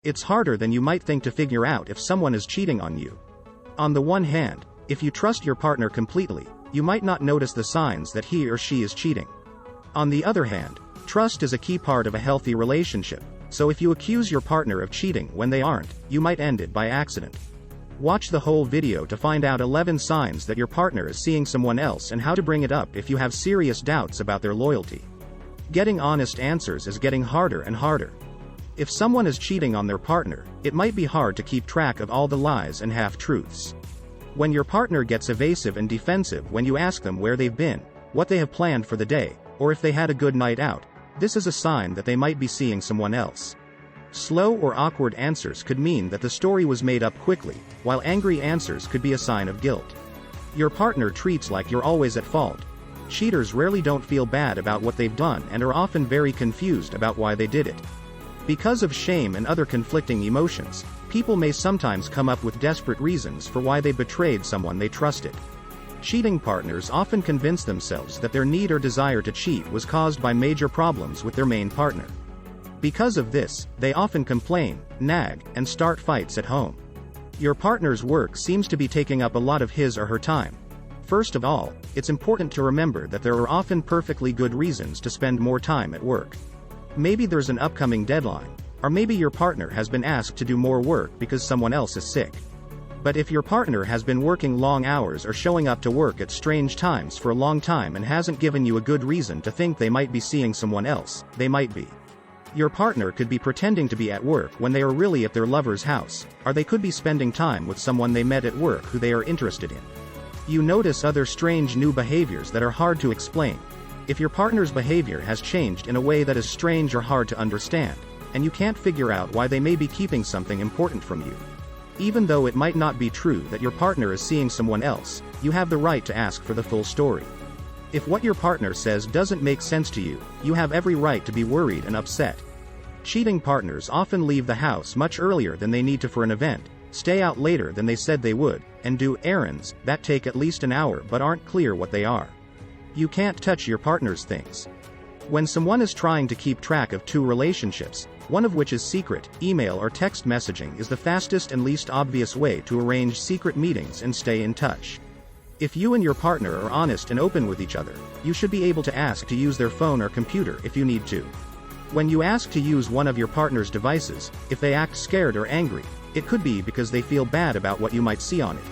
It's harder than you might think to figure out if someone is cheating on you. On the one hand, if you trust your partner completely, you might not notice the signs that he or she is cheating. On the other hand, trust is a key part of a healthy relationship, so if you accuse your partner of cheating when they aren't, you might end it by accident. Watch the whole video to find out 11 signs that your partner is seeing someone else and how to bring it up if you have serious doubts about their loyalty. Getting honest answers is getting harder and harder. If someone is cheating on their partner, it might be hard to keep track of all the lies and half-truths. When your partner gets evasive and defensive when you ask them where they've been, what they have planned for the day, or if they had a good night out, this is a sign that they might be seeing someone else. Slow or awkward answers could mean that the story was made up quickly, while angry answers could be a sign of guilt. Your partner treats like you're always at fault. Cheaters rarely don't feel bad about what they've done and are often very confused about why they did it. Because of shame and other conflicting emotions, people may sometimes come up with desperate reasons for why they betrayed someone they trusted. Cheating partners often convince themselves that their need or desire to cheat was caused by major problems with their main partner. Because of this, they often complain, nag, and start fights at home. Your partner's work seems to be taking up a lot of his or her time. First of all, it's important to remember that there are often perfectly good reasons to spend more time at work. Maybe there's an upcoming deadline, or maybe your partner has been asked to do more work because someone else is sick. But if your partner has been working long hours or showing up to work at strange times for a long time and hasn't given you a good reason to think they might be seeing someone else, they might be. Your partner could be pretending to be at work when they are really at their lover's house, or they could be spending time with someone they met at work who they are interested in. You notice other strange new behaviors that are hard to explain. If your partner's behavior has changed in a way that is strange or hard to understand, and you can't figure out why they may be keeping something important from you. Even though it might not be true that your partner is seeing someone else, you have the right to ask for the full story. If what your partner says doesn't make sense to you, you have every right to be worried and upset. Cheating partners often leave the house much earlier than they need to for an event, stay out later than they said they would, and do errands that take at least an hour but aren't clear what they are. You can't touch your partner's things. When someone is trying to keep track of two relationships, one of which is secret, email or text messaging is the fastest and least obvious way to arrange secret meetings and stay in touch. If you and your partner are honest and open with each other, you should be able to ask to use their phone or computer if you need to. When you ask to use one of your partner's devices, if they act scared or angry, it could be because they feel bad about what you might see on it.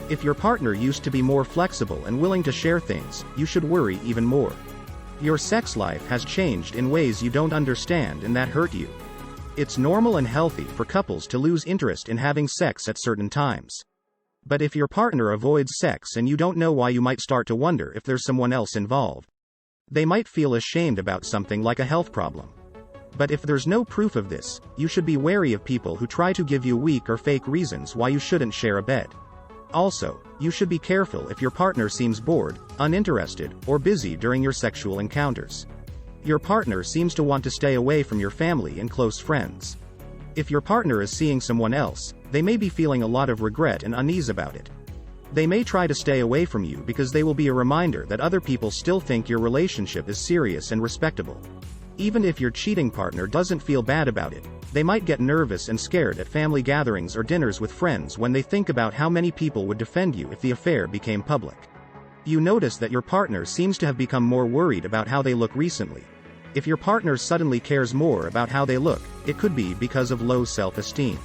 If your partner used to be more flexible and willing to share things, you should worry even more. Your sex life has changed in ways you don't understand and that hurt you. It's normal and healthy for couples to lose interest in having sex at certain times. But if your partner avoids sex and you don't know why, you might start to wonder if there's someone else involved. They might feel ashamed about something like a health problem. But if there's no proof of this, you should be wary of people who try to give you weak or fake reasons why you shouldn't share a bed. Also, you should be careful if your partner seems bored, uninterested, or busy during your sexual encounters. Your partner seems to want to stay away from your family and close friends. If your partner is seeing someone else, they may be feeling a lot of regret and unease about it. They may try to stay away from you because they will be a reminder that other people still think your relationship is serious and respectable. Even if your cheating partner doesn't feel bad about it, they might get nervous and scared at family gatherings or dinners with friends when they think about how many people would defend you if the affair became public. You notice that your partner seems to have become more worried about how they look recently. If your partner suddenly cares more about how they look, it could be because of low self-esteem.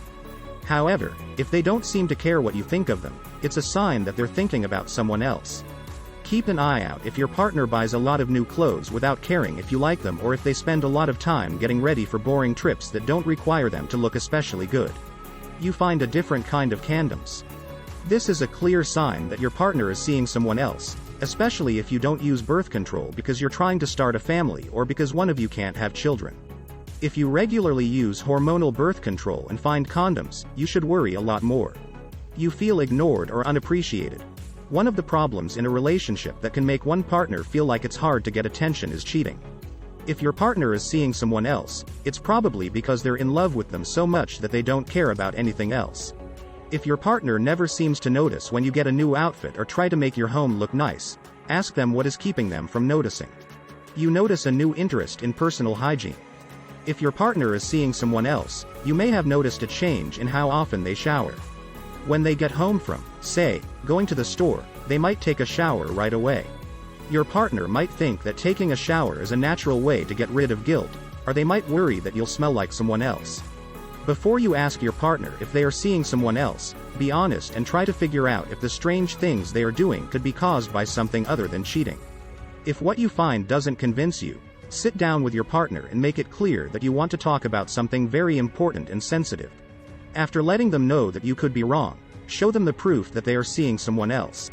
However, if they don't seem to care what you think of them, it's a sign that they're thinking about someone else. Keep an eye out if your partner buys a lot of new clothes without caring if you like them, or if they spend a lot of time getting ready for boring trips that don't require them to look especially good. You find a different kind of condoms. This is a clear sign that your partner is seeing someone else, especially if you don't use birth control because you're trying to start a family or because one of you can't have children. If you regularly use hormonal birth control and find condoms, you should worry a lot more. You feel ignored or unappreciated. One of the problems in a relationship that can make one partner feel like it's hard to get attention is cheating. If your partner is seeing someone else, it's probably because they're in love with them so much that they don't care about anything else. If your partner never seems to notice when you get a new outfit or try to make your home look nice, ask them what is keeping them from noticing. You notice a new interest in personal hygiene. If your partner is seeing someone else, you may have noticed a change in how often they shower. When they get home from, say, going to the store, they might take a shower right away. Your partner might think that taking a shower is a natural way to get rid of guilt, or they might worry that you'll smell like someone else. Before you ask your partner if they are seeing someone else, be honest and try to figure out if the strange things they are doing could be caused by something other than cheating. If what you find doesn't convince you, sit down with your partner and make it clear that you want to talk about something very important and sensitive. After letting them know that you could be wrong, show them the proof that they are seeing someone else.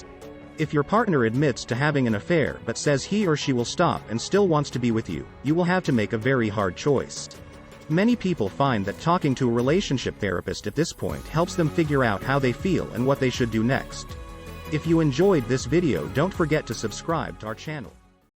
If your partner admits to having an affair but says he or she will stop and still wants to be with you, you will have to make a very hard choice. Many people find that talking to a relationship therapist at this point helps them figure out how they feel and what they should do next. If you enjoyed this video, don't forget to subscribe to our channel.